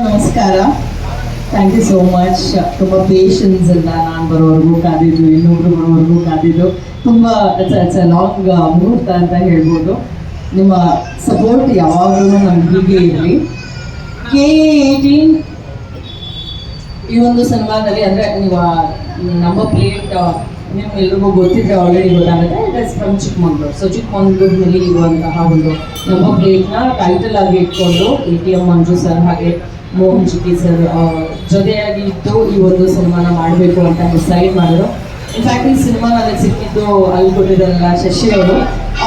ನಮಸ್ಕಾರ. Thank you so much. ತುಂಬ patience ಇಂದ ನಾನು ಬರೋವರೆಗೂ ಕಾದಿದ್ದು, ಇನ್ನೊಬ್ರು ಬರೋವರೆಗೂ ಕಾದಿದ್ದು, ತುಂಬ ಇಟ್ಸ್ ಲಾಂಗ್ ಮುಹೂರ್ತ ಅಂತ ಹೇಳ್ಬೋದು. ನಿಮ್ಮ ಸಪೋರ್ಟ್ ಯಾವಾಗಲೂ ನಮ್ಗೆ ಹೀಗೆ ಇರಲಿ. K18 ಈ ಒಂದು ಸಿನಿಮಾದಲ್ಲಿ ಅಂದರೆ ನೀವು ನಂಬರ್ ಪ್ಲೇಟ್ ನಿಮ್ಗೆಲ್ರಿಗೂ ಗೊತ್ತಿದ್ರೆ ಆಲ್ರೆಡಿ ಗೊತ್ತಾಗುತ್ತೆ. It is from Chikmagalur. So ಚಿಕ್ಕಮಂಗ್ಳೂರಿನಲ್ಲಿ ಇರುವಂತಹ ಒಂದು ನಂಬರ್ ಪ್ಲೇಟ್ನ ಟೈಟಲ್ ಆಗಿ ಇಟ್ಕೊಂಡು ATM ಮಂಜು ಸರ್ ಹಾಗೆ ಮೋಹನ್ ಚಿಕ್ಕಿ ಸರ್ ಜೊತೆಯಾಗಿ ಇದ್ದು ಈ ಒಂದು ಸಿನಿಮಾನ ಮಾಡಬೇಕು ಅಂತ ಡಿಸೈಡ್ ಮಾಡಿದ್ರು. ಇನ್ಫ್ಯಾಕ್ಟ್ ಈ ಸಿನಿಮಾ ನನಗೆ ಸಿಕ್ಕಿದ್ದು ಅಲ್ಲಿ ಕೊಟ್ಟಿದ್ದಾರಲ್ಲ ಶಶಿ ಅವರು,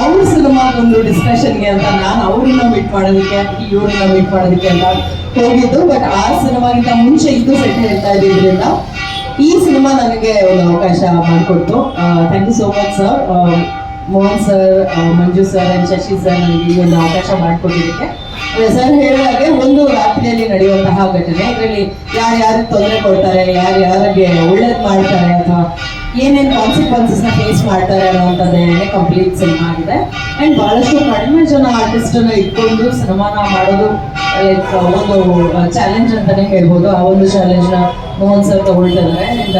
ಅವ್ರ ಸಿನಿಮಾದೊಂದು ಡಿಸ್ಕಷನ್ಗೆ ಅಂತ ನಾನು ಅವ್ರನ್ನ ಮೀಟ್ ಮಾಡೋದಕ್ಕೆ ಇವ್ರನ್ನ ಮೀಟ್ ಮಾಡೋದಕ್ಕೆ ಅಂತ ಹೋಗಿದ್ದು. ಬಟ್ ಆ ಸಿನಿಮಾಗಿಂತ ಮುಂಚೆ ಇದು ಸೆಟ್ ಹೇಳ್ತಾ ಇದ್ದಿದ್ದರಿಂದ ಈ ಸಿನಿಮಾ ನನಗೆ ಒಂದು ಅವಕಾಶ ಮಾಡಿಕೊಡ್ತು. Thank you so much sir, Mohan sir, Manju sir and Shashi sir ನನಗೆ ಈ ಒಂದು ಅವಕಾಶ ಮಾಡಿಕೊಟ್ಟಿದ್ದಕ್ಕೆ. ಸರ್ ಹೇಳಿದಾಗೆ ಒಂದು ರಾತ್ರಿಯಲ್ಲಿ ನಡೆಯುವಂತಹ ಘಟನೆ, ಇದರಲ್ಲಿ ಯಾರ್ಯಾರಿಗೆ ತೊಂದರೆ ಕೊಡ್ತಾರೆ, ಯಾರ್ಯಾರಿಗೆ ಒಳ್ಳೇದು ಮಾಡ್ತಾರೆ ಅಥವಾ ಏನೇನು ಕಾನ್ಸಿಕ್ವೆನ್ಸಸ್ನ ಫೇಸ್ ಮಾಡ್ತಾರೆ ಅನ್ನೋಂಥದ್ದೇ ಕಂಪ್ಲೀಟ್ ಸಿನಿಮಾ ಆಗಿದೆ. ಆ್ಯಂಡ್ ಭಾಳಷ್ಟು ಕಡಿಮೆ ಜನ ಆರ್ಟಿಸ್ಟನ್ನು ಇಟ್ಕೊಂಡು ಸಿನಿಮಾನ ಮಾಡೋದು ಲೈಕ್ ಒಂದು ಚಾಲೆಂಜ್ ಅಂತಲೇ ಹೇಳ್ಬೋದು. ಆ ಒಂದು ಚಾಲೆಂಜ್ನ ಮೋಹನ್ ಸರ್ ತಗೊಳ್ತಿದ್ದಾರೆ. ಆ್ಯಂಡ್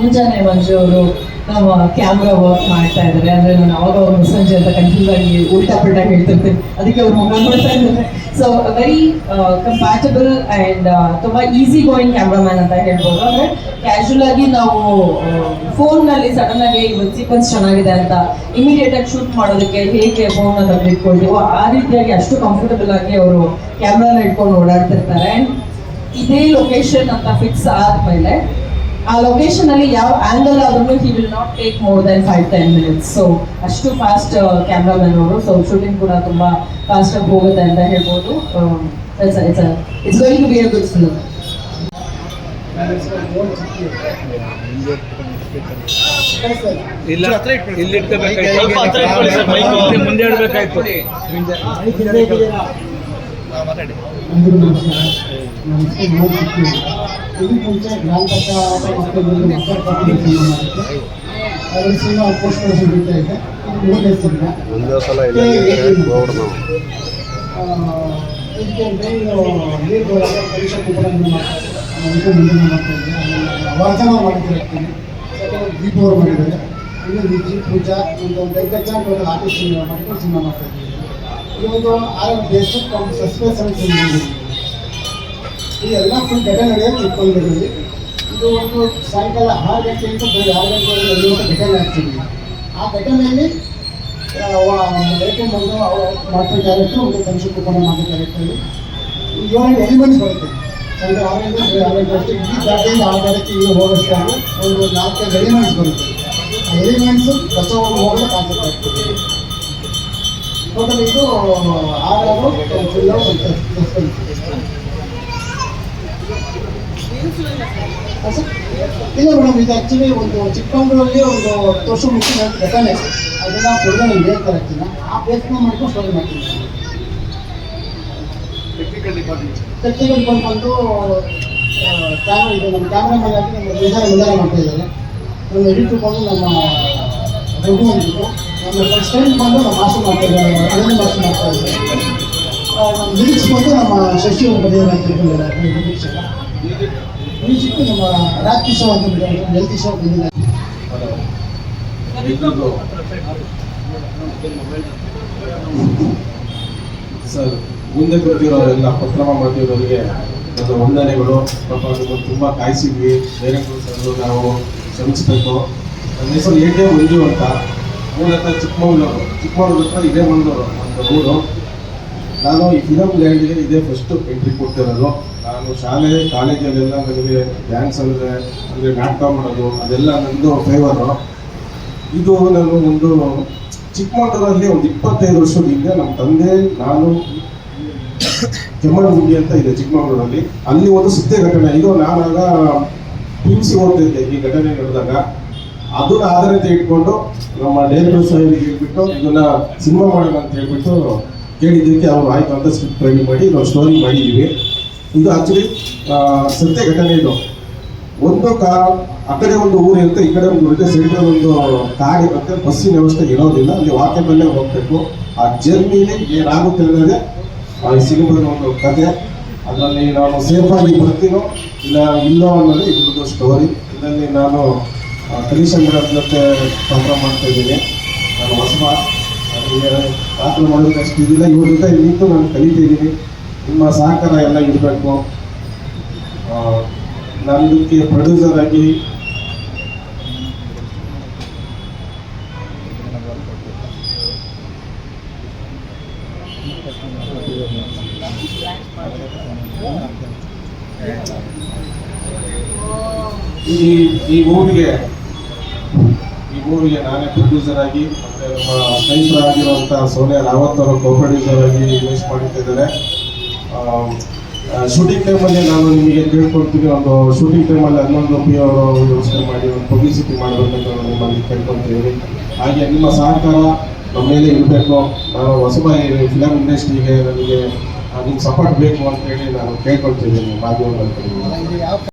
ಮುಂಜಾನೆ ಮಂಜು ಅವರು ನಾವು ಕ್ಯಾಮ್ರಾ ವರ್ಕ್ ಮಾಡ್ತಾ ಇದ್ದಾರೆ. ಅಂದರೆ ನಾನು ಅವಾಗ ಅವ್ರು ಮುಸಂಜೆ ಅಂತ ಕನ್ಫ್ಯೂಸ್ ಆಗಿ ಉಲ್ಟಾ ಪಲ್ಟಾ ಹೇಳ್ತಿರ್ತೀನಿ, ಅದಕ್ಕೆ ಅವ್ರು ಮೊಬೈಲ್ ನೋಡ್ತಾ ಇದ್ದಾರೆ. ಸೊ ವೆರಿ ಕಂಪ್ಯಾಟಬಲ್ ಆ್ಯಂಡ್ ತುಂಬ ಈಸಿ ಗೋಯಿಂಗ್ ಕ್ಯಾಮ್ರಾಮ್ಯಾನ್ ಅಂತ ಹೇಳ್ಬೋದು. ಅಂದರೆ ಕ್ಯಾಶುವಲ್ ಆಗಿ ನಾವು ಫೋನ್ನಲ್ಲಿ ಸಡನ್ನಾಗಿ ಇವತ್ತು ಸೀಕ್ವೆನ್ಸ್ ಚೆನ್ನಾಗಿದೆ ಅಂತ ಇಮಿಡಿಯೇಟಾಗಿ ಶೂಟ್ ಮಾಡೋದಕ್ಕೆ ಹೇಗೆ ಫೋನ್ನ ತೆಗೆದಿಟ್ಕೊಳ್ತೀವೋ ಆ ರೀತಿಯಾಗಿ ಅಷ್ಟು ಕಂಫರ್ಟಬಲ್ ಆಗಿ ಅವರು ಕ್ಯಾಮ್ರಾನ ಇಟ್ಕೊಂಡು ಓಡಾಡ್ತಿರ್ತಾರೆ. ಆ್ಯಂಡ್ ಇದೇ ಲೊಕೇಶನ್ ಅಂತ ಫಿಕ್ಸ್ ಆದಮೇಲೆ ಆ ಲೊಕೇಶನ್ ಅಲ್ಲಿ ಯಾವ ಆಂಗಲ್ ಆದ್ರೂ he will not take more than 5-10 minutes. So ಅಷ್ಟು ಫಾಸ್ಟ್ ಕ್ಯಾಮ್ರಾಮನ್ ಅವರು. ಸೊ ಶೂಟಿಂಗ್ ಕೂಡ ತುಂಬಾ ಫಾಸ್ಟ್ ಆಗಿ ಹೋಗುತ್ತೆ ಅಂತ ಹೇಳ್ಬೋದು. It's going to be a good film. ಇಲ್ಲಿ ಮುಂದೆ ಇಡಬೇಕಾಯ್ತು. ಇದಕ್ಕೆ ಮುಂಚೆ ಗ್ರಾಮ ಸಿನಿಮಾ ಪೋಸ್ಟ್ ಬಿಡ್ತಾ ಇದೆ. ಇದಕ್ಕೆ ನೀರು ಪರೀಕ್ಷೆ ಕೂಡ ಮುಂದೆ ಮಾಡ್ತಾ ಇದ್ದೀನಿ. ವಾಚನ ಮಾಡಿರ್ತೀನಿ. ದೀಪ ಅವರು ಮಾಡಿದ್ದಾರೆ. ಇನ್ನು ವಿಜಿ ಪೂಜಾ ಒಂದು 5 ಜನ ಆರ್ಟಿಸ್ಟ್ ಮಾಡ್ಕೊಂಡು ಸಿನಿಮಾ ಮಾಡ್ತಾ ಇದ್ದೀನಿ. ಇದೊಂದು ಬೇಸಿಕ್ ಸಸ್ಪೆನ್ಸ್ ಸಿನಿಮಾ. ಈ ಎಲ್ಲ ಫುಲ್ ಘಟನೆ ನಡೆಯೋದು ಚಿಕ್ಕಮಂಗ್ಳೂರಲ್ಲಿ. ಇದು ಒಂದು ಸಾಯಂಕಾಲ 6 ಗಂಟೆಯಿಂದ ಬೆಳಗ್ಗೆ 6 ಗಂಟೆವರೆಗೆ ನಡೆಯುವಂಥ ಘಟನೆ ಆಗ್ತಿದೆ. ಆ ಘಟನೆಯಲ್ಲಿ ಏಕೆ ಬಂದು ಮಾಡ್ತಾ ಕ್ಯಾರೆಕ್ಟರ್ ಒಂದು ಕನಸು ಕುಪ್ಪಣ ಮಾಡೋ ಕ್ಯಾರೆಕ್ಟರಲ್ಲಿ 7 ಎಲಿಮೆಂಟ್ಸ್ ಬರುತ್ತೆ. ಸಾಯಂಕಾಲ 6 ಗಂಟೆ 6 ಗಂಟೆ ಅಷ್ಟೇ ಈ ಜಾಗದಿಂದ 6 ಗಂಟೆಗೆ ಈಗ ಹೋಗೋಷ್ಟಾಗಿ ಒಂದು 4-5 ಎಲಿಮೆಂಟ್ಸ್ ಬರುತ್ತೆ. ಆ ಎಲಿಮೆಂಟ್ಸು ಬಸವವನ್ನು ಹೋಗಲು ಕಾನ್ಸೆಪ್ಟ್ ಆಗ್ತದೆ. ಟೋಟಲ್ ಇದು 6 ಫುಲ್ಲು ಇಲ್ಲ ಮೇಡಮ್, ಇದು ಆ್ಯಕ್ಚುಲಿ ಒಂದು ಚಿಕ್ಕಮಂಗ್ಳೂರಲ್ಲಿ ಒಂದು 10 ವರ್ಷ ಮುಂಚೆ ಘಟನೆ, ಅದನ್ನು ಕೊಡೋದು ನಾನು ಹೇಳ್ತಾ ಇರ್ತೀನಿ. ಆ ಬೇಸ್ನ ಮಾಡ್ಕೊಂಡು ಸ್ಟೋರಿ ಮಾಡ್ತೀನಿ. ಟೆಕ್ನಿಕಲ್ ಬಂದು ಕ್ಯಾಮ್ರಾ ಇದೆ, ನಮ್ಮ ಕ್ಯಾಮ್ರಾಮನ್ ಆಗಿ ನಮ್ಮ ನಿರ್ಧಾರ ಮಾಡ್ತಾ ಇದ್ದಾರೆ. ನಮ್ಮ ಎಡಿಟ್ರು ಬಂದು ನಮ್ಮ ರಘು ಅಂತಿತ್ತು. ನಮ್ಮ ಫಸ್ಟ್ ಟೈಮ್ ಬಂದು ನಮ್ಮ ಮಾಸ್ಟರ್ ಮಾಡ್ತಾ ಇದ್ದಾರೆ, ಅದನ್ನೇ ಮಾಸ್ಟರ್ ಮಾಡ್ತಾ ಇದ್ದಾರೆ. ನಮ್ಮ ಲಿರಿಕ್ಸ್ ಬಂದು ನಮ್ಮ ಶಶಿ ಅವರು ಬರೆಯೋರು ಅಂತ ತಿಳ್ಕೊಂಡಿದ್ದಾರೆ. ಮ್ಯೂಸಿಕ್ ನಮ್ಮ ರಾಜ್ ಕಿಶೋರ್ ಅಂತ ಎಲ್ ಕಿಶೋರ್ ಬಂದಿದ್ದಾರೆ. ಸರ್, ಮುಂದೆ ಕೂತಿರೋರೆಲ್ಲ ಪತ್ರಮ ಮಾಡ್ತಿರೋರಿಗೆ ನನ್ನ ವಂದನೆಗಳು. ಪಾಪ ತುಂಬ ಕಾಯಿಸಿದ್ವಿ. ಡೈರೆಕ್ಟರ್ ಸರ್ ನಾವು ಶ್ರಮಿಸಬೇಕು. ನನ್ನ ಹೆಸರು ATM ಮಂಜು ಅಂತ. ಮೂಲತಃ ಚಿಕ್ಕಮಗಳೂರು ಹತ್ರ ಇದೇ ಮಂಗಳೂರು ಅಂತ ಊರು. ನಾನು ಈ ಫಿಲಮ್ ಲ್ಯಾಂಡಿಗೆ ಇದೇ ಫಸ್ಟು ಎಂಟ್ರಿ ಕೊಡ್ತಿರೋದು. ನಾನು ಶಾಲೆ ಕಾಲೇಜಲ್ಲೆಲ್ಲ ನನಗೆ ಡ್ಯಾನ್ಸ್ ಅಂದರೆ ನಾಟಕ ಮಾಡೋದು ಅದೆಲ್ಲ ನನ್ನದು ಫೇವರು. ಇದು ನಾನು ಒಂದು ಚಿಕ್ಕಮಗಳೂರಲ್ಲಿ ಒಂದು 25 ವರ್ಷದ ಹಿಂದೆ ನಮ್ಮ ತಂದೆ ನಾನು ಕೆಮ್ಮಣ್ಣಗುಂಡಿ ಅಂತ ಇದೆ ಚಿಕ್ಕಮಗಳೂರಲ್ಲಿ. ಅಲ್ಲಿ ಒಂದು ಸತ್ಯ ಘಟನೆ ಇದು. ನಾನಾಗ PUC ಓದ್ತಿದ್ದೆ ಈ ಘಟನೆ ನಡೆದಾಗ. ಅದನ್ನ ಆಧಾರತೆ ಇಟ್ಕೊಂಡು ನಮ್ಮ ಡೈರೆಕ್ಟರ್ ಸಾಹೇಬ್ರಿಗೆ ಹೇಳ್ಬಿಟ್ಟು ಇದನ್ನ ಸಿನಿಮಾ ಮಾಡೋಣ ಅಂತ ಹೇಳ್ಬಿಟ್ಟು ಕೇಳಿದ್ದಕ್ಕೆ ಅವರು ಆಯ್ತು ಅಂತ ಸ್ಕ್ರಿಪ್ಟ್ ರೆಡಿ ಮಾಡಿ ನಾವು ಸ್ಟೋರಿ ಮಾಡಿದ್ದೀವಿ. ಇದು ಆ್ಯಕ್ಚುಲಿ ಸತ್ಯ ಘಟನೆ. ಇದು ಒಂದು ಆ ಕಡೆ ಒಂದು ಊರು ಇರುತ್ತೆ, ಈ ಕಡೆ ಒಂದು ಊರಿದೆ. ಸೆಂಟ್ರಲ್ ಒಂದು ಕಾಡಿರುತ್ತೆ, ಬಸ್ಸಿನ ವ್ಯವಸ್ಥೆ ಇರೋದಿಲ್ಲ. ಅಲ್ಲಿ ವಾಕ್ಯದಲ್ಲೇ ಹೋಗ್ಬೇಕು. ಆ ಜರ್ನಿಲಿ ಏನಾಗುತ್ತೆ ಅನ್ನೋದೇ ಈ ಸಿನಿಮಾದ ಒಂದು ಕಥೆ. ಅದರಲ್ಲಿ ನಾನು ಸೇಫಾಗಿ ಬರ್ತೀನೋ ಇಲ್ಲೋ ಅನ್ನೋದು ಇದ್ರದ್ದು ಸ್ಟೋರಿ. ಇದರಲ್ಲಿ ನಾನು ಕನಿಷ್ಠ ಮೇಡಮ್ ಜೊತೆ ಸಂಭ್ರಮ ಮಾಡ್ತಾ ಇದ್ದೀನಿ. ನಾನು ಹೊಸಬ, ನನಗೆ ಪಾತ್ರ ಮಾಡೋದಕ್ಕೆ ಅಷ್ಟು ಇದಿಲ್ಲ. ಇವ್ರ ಜೊತೆ ನಿಂತು ನಾನು ಕಲಿತಿದ್ದೀನಿ. ನಿಮ್ಮ ಸಹಕಾರ ಎಲ್ಲ ಇರಬೇಕು. ನಾನು ಇದಕ್ಕೆ ಪ್ರೊಡ್ಯೂಸರ್ ಆಗಿ ಈ ಮೂವಿಗೆ ನಾನೇ ಪ್ರೊಡ್ಯೂಸರ್ ಆಗಿ ಮತ್ತೆ ನಮ್ಮ ಸ್ನೇಹಿತರಾಗಿರುವಂಥ ಸೋನಿಯಾ ರಾವತ್ ಅವರು ಕೋ ಪ್ರೊಡ್ಯೂಸರ್ ಆಗಿ ಇನ್ವೆಸ್ಟ್ ಮಾಡುತ್ತಿದ್ದಾರೆ. ಶೂಟಿಂಗ್ ಟೈಮಲ್ಲಿ ನಾನು ನಿಮಗೆ ಕೇಳ್ಕೊಳ್ತೀನಿ, ಒಂದು ಶೂಟಿಂಗ್ ಟೈಮಲ್ಲಿ 11 ರೂಪಾಯಿ ಅವರು ಯೋಚನೆ ಮಾಡಿ ಒಂದು ಪಬ್ಲಿಸಿಟಿ ಮಾಡಬೇಕಂತ ನಾನು ನಿಮ್ಮಲ್ಲಿ ಕೇಳ್ಕೊಳ್ತೀವಿ. ಹಾಗೆ ನಿಮ್ಮ ಸಹಕಾರ ನಮ್ಮ ಮೇಲೆ ಇರಬೇಕು. ನಾನು ಹೊಸಬ ಫಿಲಮ್ ಇಂಡಸ್ಟ್ರಿಗೆ ನನಗೆ ನಿಮ್ಮ ಸಪೋರ್ಟ್ ಬೇಕು ಅಂತೇಳಿ ನಾನು ಕೇಳ್ಕೊಳ್ತಿದ್ದೀನಿ ಮಾಧ್ಯಮದಲ್ಲಿ.